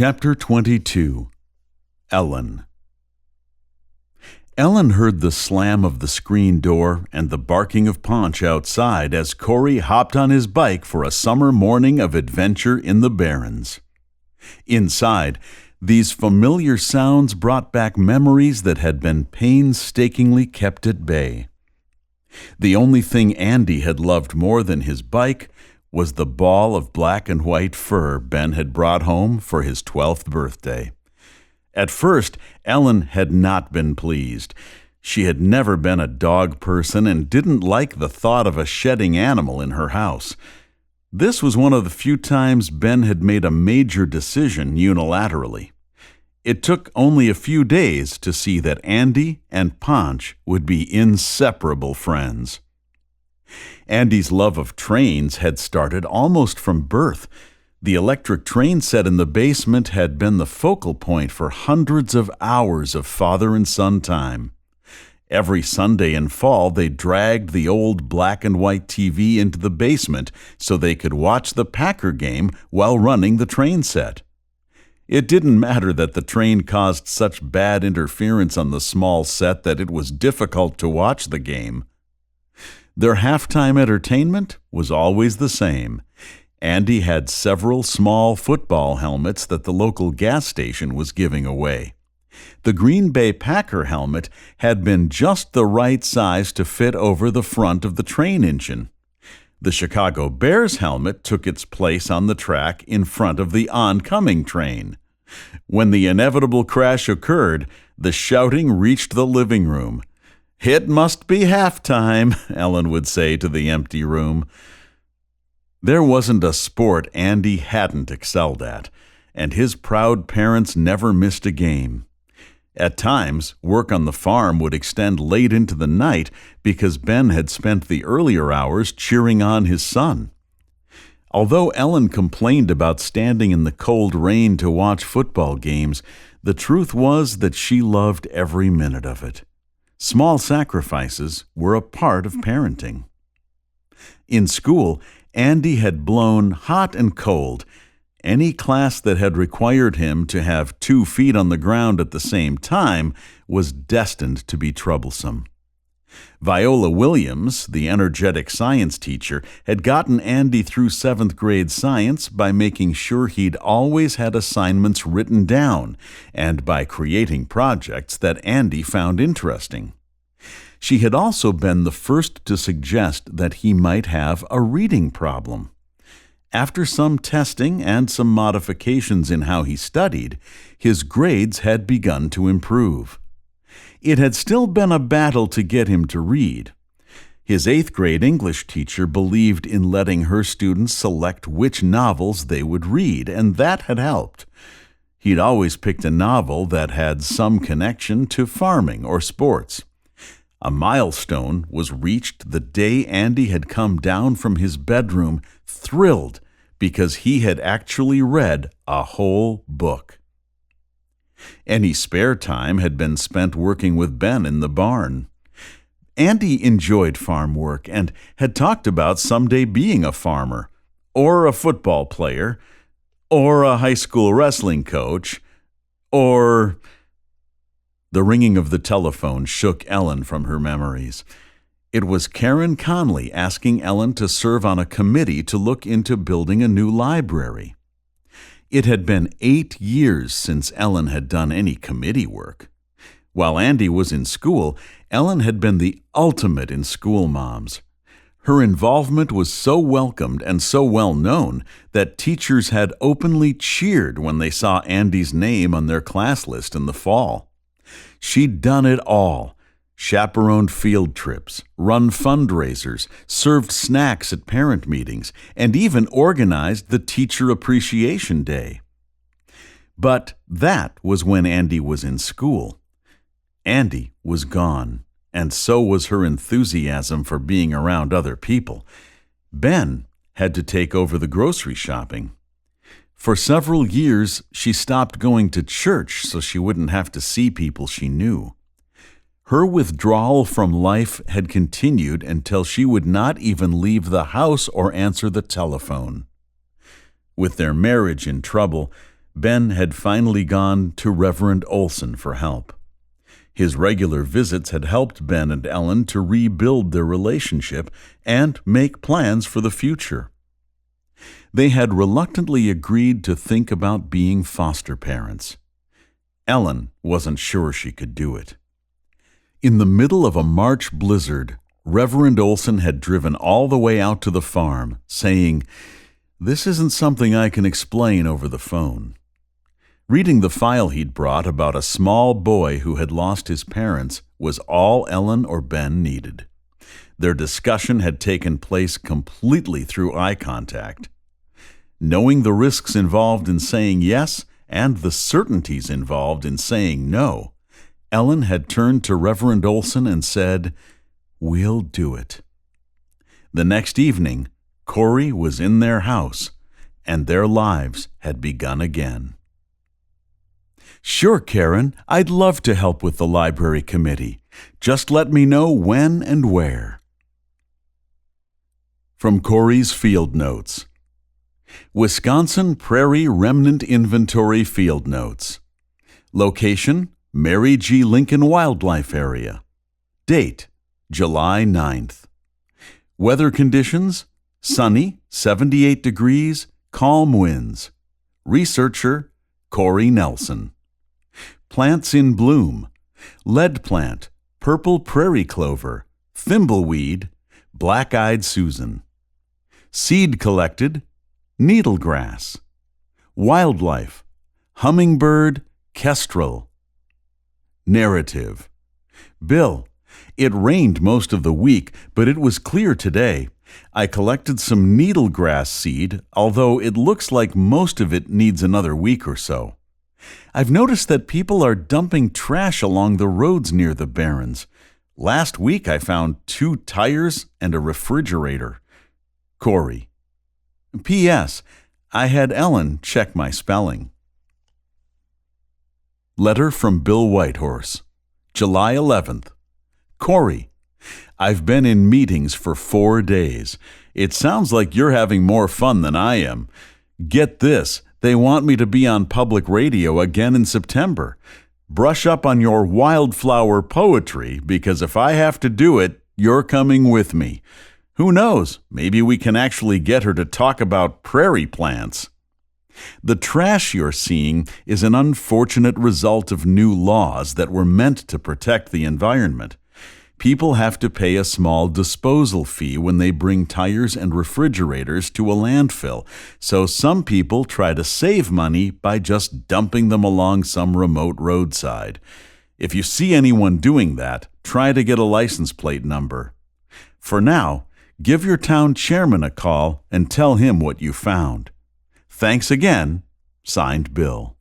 Chapter 22. Ellen. Ellen heard the slam of the screen door and the barking of Paunch outside as Corey hopped on his bike for a summer morning of adventure in the Barrens. Inside, these familiar sounds brought back memories that had been painstakingly kept at bay. The only thing Andy had loved more than his bike was the ball of black and white fur Ben had brought home for his 12th birthday. At first, Ellen had not been pleased. She had never been a dog person and didn't like the thought of a shedding animal in her house. This was one of the few times Ben had made a major decision unilaterally. It took only a few days to see that Andy and Paunch would be inseparable friends. Andy's love of trains had started almost from birth. The electric train set in the basement had been the focal point for hundreds of hours of father and son time. Every Sunday and fall, they dragged the old black and white TV into the basement so they could watch the Packer game while running the train set. It didn't matter that the train caused such bad interference on the small set that it was difficult to watch the game. Their halftime entertainment was always the same. Andy had several small football helmets that the local gas station was giving away. The Green Bay Packer helmet had been just the right size to fit over the front of the train engine. The Chicago Bears helmet took its place on the track in front of the oncoming train. When the inevitable crash occurred, the shouting reached the living room. "It must be halftime," Ellen would say to the empty room. There wasn't a sport Andy hadn't excelled at, and his proud parents never missed a game. At times, work on the farm would extend late into the night because Ben had spent the earlier hours cheering on his son. Although Ellen complained about standing in the cold rain to watch football games, the truth was that she loved every minute of it. Small sacrifices were a part of parenting. In school, Andy had blown hot and cold. Any class that had required him to have 2 feet on the ground at the same time was destined to be troublesome. Viola Williams, the energetic science teacher, had gotten Andy through 7th grade science by making sure he'd always had assignments written down and by creating projects that Andy found interesting. She had also been the first to suggest that he might have a reading problem. After some testing and some modifications in how he studied, his grades had begun to improve. It had still been a battle to get him to read. His 8th grade English teacher believed in letting her students select which novels they would read, and that had helped. He'd always picked a novel that had some connection to farming or sports. A milestone was reached the day Andy had come down from his bedroom thrilled because he had actually read a whole book. Any spare time had been spent working with Ben in the barn. Andy enjoyed farm work and had talked about someday being a farmer, or a football player, or a high school wrestling coach, or... The ringing of the telephone shook Ellen from her memories. It was Karen Conley asking Ellen to serve on a committee to look into building a new library. It had been 8 years since Ellen had done any committee work. While Andy was in school, Ellen had been the ultimate in school moms. Her involvement was so welcomed and so well known that teachers had openly cheered when they saw Andy's name on their class list in the fall. She'd done it all: chaperoned field trips, run fundraisers, served snacks at parent meetings, and even organized the Teacher Appreciation Day. But that was when Andy was in school. Andy was gone, and so was her enthusiasm for being around other people. Ben had to take over the grocery shopping. For several years, she stopped going to church so she wouldn't have to see people she knew. Her withdrawal from life had continued until she would not even leave the house or answer the telephone. With their marriage in trouble, Ben had finally gone to Reverend Olsen for help. His regular visits had helped Ben and Ellen to rebuild their relationship and make plans for the future. They had reluctantly agreed to think about being foster parents. Ellen wasn't sure she could do it. In the middle of a March blizzard, Reverend Olsen had driven all the way out to the farm, saying, "This isn't something I can explain over the phone." Reading the file he'd brought about a small boy who had lost his parents was all Ellen or Ben needed. Their discussion had taken place completely through eye contact. Knowing the risks involved in saying yes and the certainties involved in saying no, Ellen had turned to Reverend Olsen and said, "We'll do it." The next evening, Corey was in their house, and their lives had begun again. "Sure, Karen, I'd love to help with the library committee. Just let me know when and where." From Corey's Field Notes. Wisconsin Prairie Remnant Inventory Field Notes. Location, Mary G. Lincoln Wildlife Area. Date, July 9th. Weather conditions, sunny, 78 degrees, calm winds. Researcher, Corey Nelson. Plants in bloom, lead plant, purple prairie clover, thimbleweed, black-eyed Susan. Seed collected, needlegrass. Wildlife, hummingbird, kestrel. Narrative. Bill, it rained most of the week, but it was clear today. I collected some needlegrass seed, although it looks like most of it needs another week or so. I've noticed that people are dumping trash along the roads near the Barrens. Last week I found 2 tires and a refrigerator. Corey. P.S. I had Ellen check my spelling. Letter from Bill Whitehorse. July 11th. Corey, I've been in meetings for 4 days. It sounds like you're having more fun than I am. Get this, they want me to be on public radio again in September. Brush up on your wildflower poetry, because if I have to do it, you're coming with me. Who knows, maybe we can actually get her to talk about prairie plants. The trash you're seeing is an unfortunate result of new laws that were meant to protect the environment. People have to pay a small disposal fee when they bring tires and refrigerators to a landfill, so some people try to save money by just dumping them along some remote roadside. If you see anyone doing that, try to get a license plate number. For now, give your town chairman a call and tell him what you found. Thanks again. Signed, Bill.